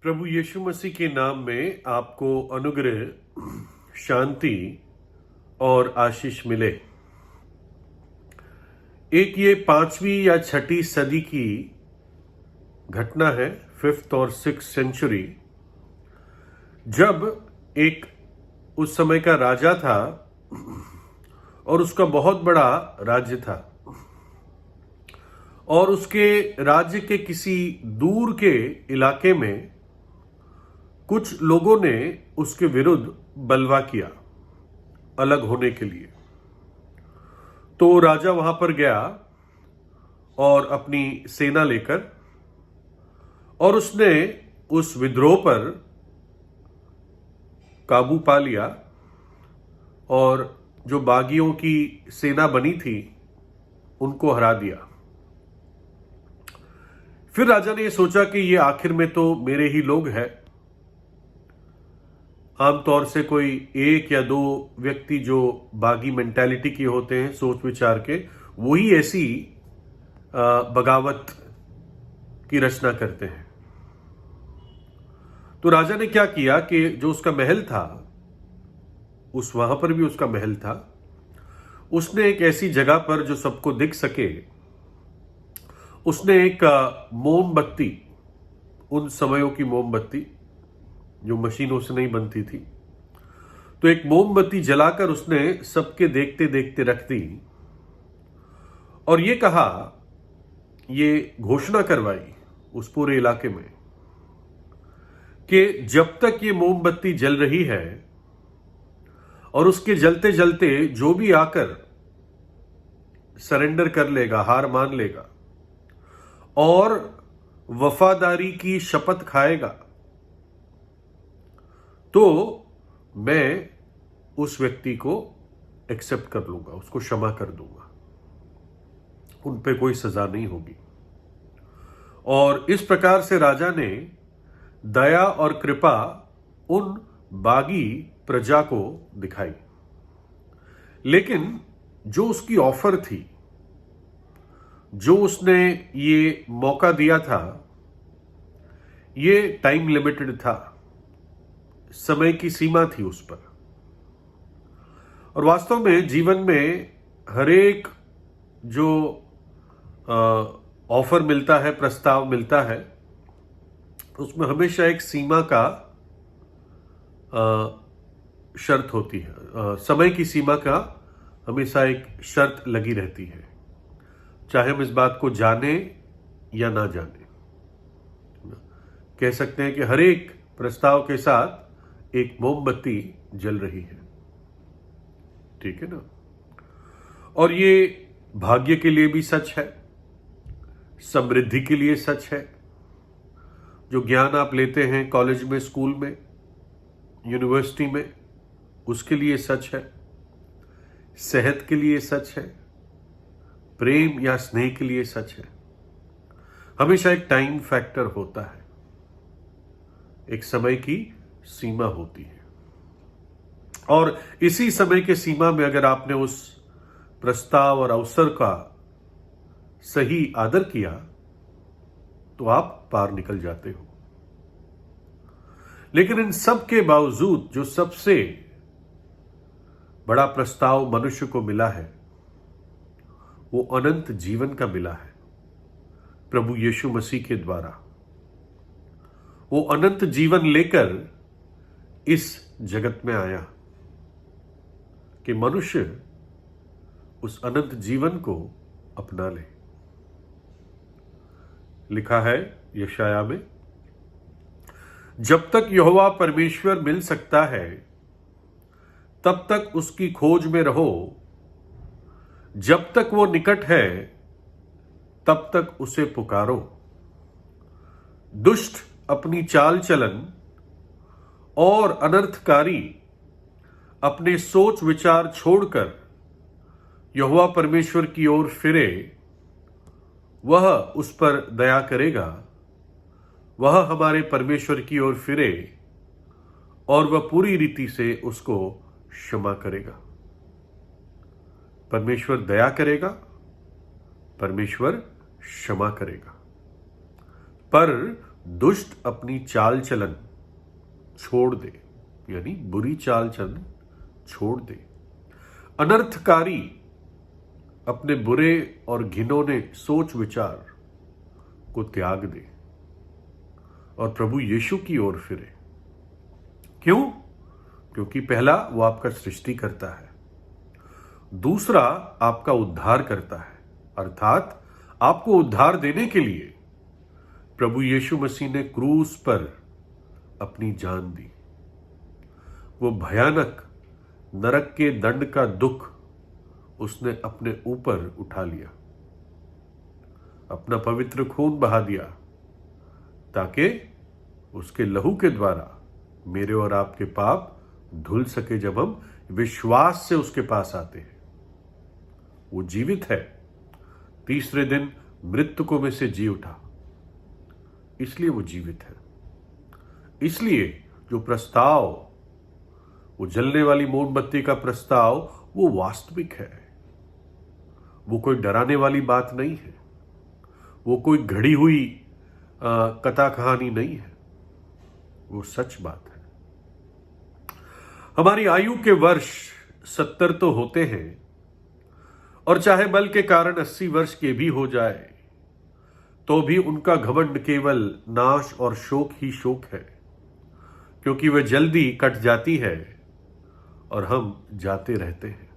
प्रभु यीशु मसीह के नाम में आपको अनुग्रह, शांति और आशीष मिले। एक ये 5वीं या 6ठी सदी की घटना है, 5th और 6th सेंचुरी, जब एक उस समय का राजा था और उसका बहुत बड़ा राज्य था और उसके राज्य के किसी दूर के इलाके में कुछ लोगों ने उसके विरुद्ध बलवा किया अलग होने के लिए। तो राजा वहां पर गया और अपनी सेना लेकर, और उसने उस विद्रोह पर काबू पा लिया और जो बागियों की सेना बनी थी उनको हरा दिया। फिर राजा ने यह सोचा कि ये आखिर में तो मेरे ही लोग हैं। आमतौर से कोई एक या दो व्यक्ति जो बागी मेंटालिटी के होते हैं, सोच विचार के, वही ऐसी बगावत की रचना करते हैं। तो राजा ने क्या किया कि जो उसका महल था, वहां पर भी उसका महल था, उसने एक ऐसी जगह पर जो सबको दिख सके, उसने एक मोमबत्ती, उन समयों की मोमबत्ती जो मशीनों से नहीं बनती थी, तो एक मोमबत्ती जलाकर उसने सबके देखते देखते रख दी और ये कहा, ये घोषणा करवाई उस पूरे इलाके में कि जब तक ये मोमबत्ती जल रही है और उसके जलते जलते जो भी आकर सरेंडर कर लेगा, हार मान लेगा और वफादारी की शपथ खाएगा, तो मैं उस व्यक्ति को एक्सेप्ट कर लूंगा, उसको क्षमा कर दूंगा, उन पे कोई सजा नहीं होगी। और इस प्रकार से राजा ने दया और कृपा उन बागी प्रजा को दिखाई। लेकिन जो उसकी ऑफर थी, जो उसने ये मौका दिया था, ये टाइम लिमिटेड था, समय की सीमा थी उस पर। और वास्तव में जीवन में हरेक जो ऑफर मिलता है, प्रस्ताव मिलता है, उसमें हमेशा एक सीमा का शर्त होती है। समय की सीमा का हमेशा एक शर्त लगी रहती है, चाहे हम इस बात को जाने या ना जाने। कह सकते हैं कि हर एक प्रस्ताव के साथ एक मोमबत्ती जल रही है, ठीक है ना। और ये भाग्य के लिए भी सच है, समृद्धि के लिए सच है। जो ज्ञान आप लेते हैं कॉलेज में, स्कूल में, यूनिवर्सिटी में, उसके लिए सच है। सेहत के लिए सच है, प्रेम या स्नेह के लिए सच है। हमेशा एक टाइम फैक्टर होता है, एक समय की सीमा होती है। और इसी समय के सीमा में अगर आपने उस प्रस्ताव और अवसर का सही आदर किया तो आप पार निकल जाते हो। लेकिन इन सब के बावजूद जो सबसे बड़ा प्रस्ताव मनुष्य को मिला है, वो अनंत जीवन का मिला है प्रभु यीशु मसीह के द्वारा। वो अनंत जीवन लेकर इस जगत में आया कि मनुष्य उस अनंत जीवन को अपना ले। लिखा है यशाया में, जब तक यहोवा परमेश्वर मिल सकता है तब तक उसकी खोज में रहो, जब तक वो निकट है तब तक उसे पुकारो। दुष्ट अपनी चाल चलन और अनर्थकारी अपने सोच विचार छोड़कर यहोवा परमेश्वर की ओर फिरे, वह उस पर दया करेगा। वह हमारे परमेश्वर की ओर फिरे और वह पूरी रीति से उसको क्षमा करेगा। परमेश्वर दया करेगा, परमेश्वर क्षमा करेगा, पर दुष्ट अपनी चाल चलन छोड़ दे, यानी बुरी चाल चलन छोड़ दे। अनर्थकारी अपने बुरे और घिनौने सोच विचार को त्याग दे और प्रभु यीशु की ओर फिरे। क्यों? क्योंकि पहला, वो आपका सृष्टि करता है। दूसरा, आपका उद्धार करता है, अर्थात आपको उद्धार देने के लिए प्रभु यीशु मसीह ने क्रूस पर अपनी जान दी। वो भयानक नरक के दंड का दुख उसने अपने ऊपर उठा लिया, अपना पवित्र खून बहा दिया, ताकि उसके लहू के द्वारा मेरे और आपके पाप धुल सके जब हम विश्वास से उसके पास आते हैं। वो जीवित है, तीसरे दिन मृतकों में से जी उठा, इसलिए वो जीवित है। इसलिए जो प्रस्ताव, वो जलने वाली मोमबत्ती का प्रस्ताव, वो वास्तविक है। वो कोई डराने वाली बात नहीं है, वो कोई घड़ी हुई कथा कहानी नहीं है, वो सच बात है। हमारी आयु के वर्ष 70 तो होते हैं, और चाहे बल के कारण 80 वर्ष के भी हो जाए तो भी उनका घमंड केवल नाश और शोक ही शोक है, क्योंकि वह जल्दी कट जाती है और हम जाते रहते हैं।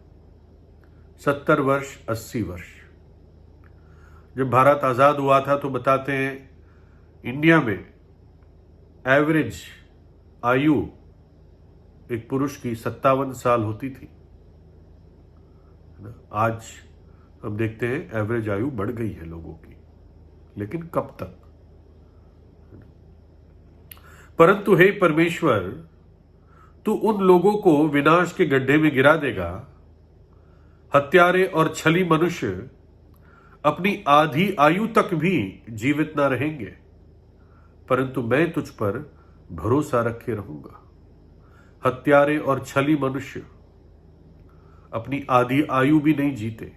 70 वर्ष, 80 वर्ष। जब भारत आजाद हुआ था तो बताते हैं इंडिया में एवरेज आयु एक पुरुष की 57 साल होती थी। आज हम देखते हैं एवरेज आयु बढ़ गई है लोगों की, लेकिन कब तक? परंतु हे परमेश्वर, तू उन लोगों को विनाश के गड्ढे में गिरा देगा। हत्यारे और छली मनुष्य अपनी आधी आयु तक भी जीवित ना रहेंगे, परंतु मैं तुझ पर भरोसा रखे रहूंगा। हत्यारे और छली मनुष्य अपनी आधी आयु भी नहीं जीते,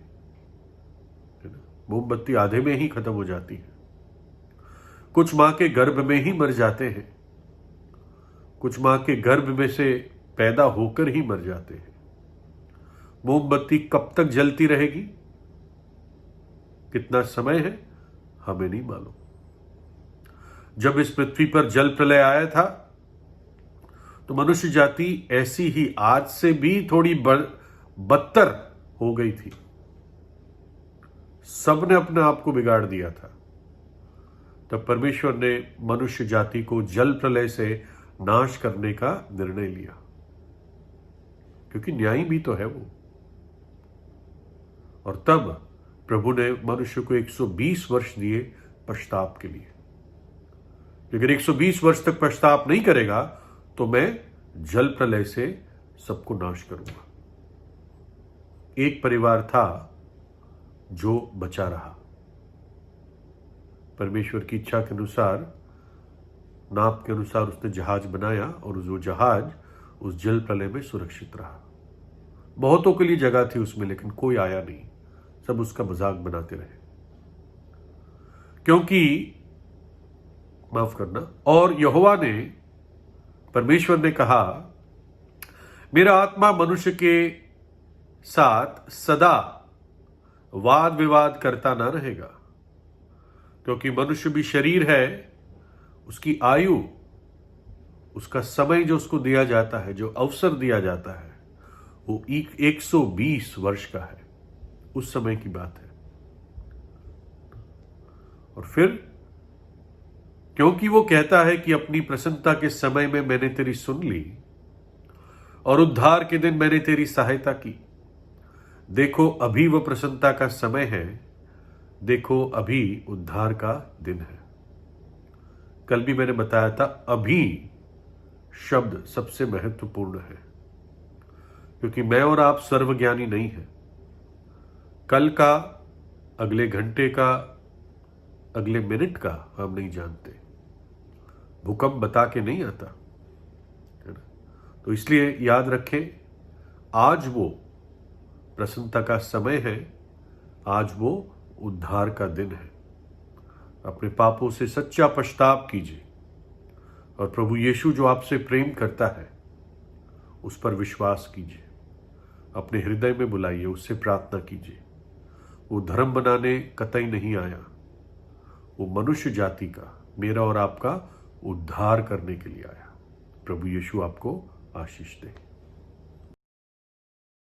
मोमबत्ती आधे में ही खत्म हो जाती है। कुछ मां के गर्भ में ही मर जाते हैं, कुछ मां के गर्भ में से पैदा होकर ही मर जाते हैं। मोमबत्ती कब तक जलती रहेगी, कितना समय है, हमें नहीं मालूम। जब इस पृथ्वी पर जल प्रलय आया था तो मनुष्य जाति ऐसी ही आज से भी थोड़ी बदतर हो गई थी। सबने अपने आप को बिगाड़ दिया था। तब परमेश्वर ने मनुष्य जाति को जल प्रलय से नाश करने का निर्णय लिया, क्योंकि न्यायी भी तो है वो। और तब प्रभु ने मनुष्य को 120 वर्ष दिए पश्चाताप के लिए। लेकिन 120 वर्ष तक पश्चाताप नहीं करेगा तो मैं जल प्रलय से सबको नाश करूंगा। एक परिवार था जो बचा रहा, परमेश्वर की इच्छा के अनुसार, नाप के अनुसार उसने जहाज बनाया और वो जहाज उस जल प्रलय में सुरक्षित रहा। बहुतों के लिए जगह थी उसमें, लेकिन कोई आया नहीं, सब उसका मजाक बनाते रहे। क्योंकि माफ करना, और यहोवा ने, परमेश्वर ने कहा, मेरा आत्मा मनुष्य के साथ सदा वाद विवाद करता ना रहेगा, क्योंकि मनुष्य भी शरीर है, उसकी आयु, उसका समय जो उसको दिया जाता है, जो अवसर दिया जाता है, वो 120 वर्ष का है। उस समय की बात है। और फिर क्योंकि वो कहता है कि अपनी प्रसन्नता के समय में मैंने तेरी सुन ली और उद्धार के दिन मैंने तेरी सहायता की। देखो अभी वह प्रसन्नता का समय है, देखो अभी उद्धार का दिन है। कल भी मैंने बताया था, अभी शब्द सबसे महत्वपूर्ण है, क्योंकि मैं और आप सर्वज्ञानी नहीं हैं। कल का, अगले घंटे का, अगले मिनट का हम नहीं जानते। भूकंप बता के नहीं आता, है ना? तो इसलिए याद रखें, आज वो प्रसन्नता का समय है, आज वो उद्धार का दिन है। अपने पापों से सच्चा पछताव कीजिए और प्रभु यीशु जो आपसे प्रेम करता है उस पर विश्वास कीजिए, अपने हृदय में बुलाइए, उससे प्रार्थना कीजिए। वो धर्म बनाने कतई नहीं आया, वो मनुष्य जाति का, मेरा और आपका उद्धार करने के लिए आया। प्रभु यीशु आपको आशीष दे।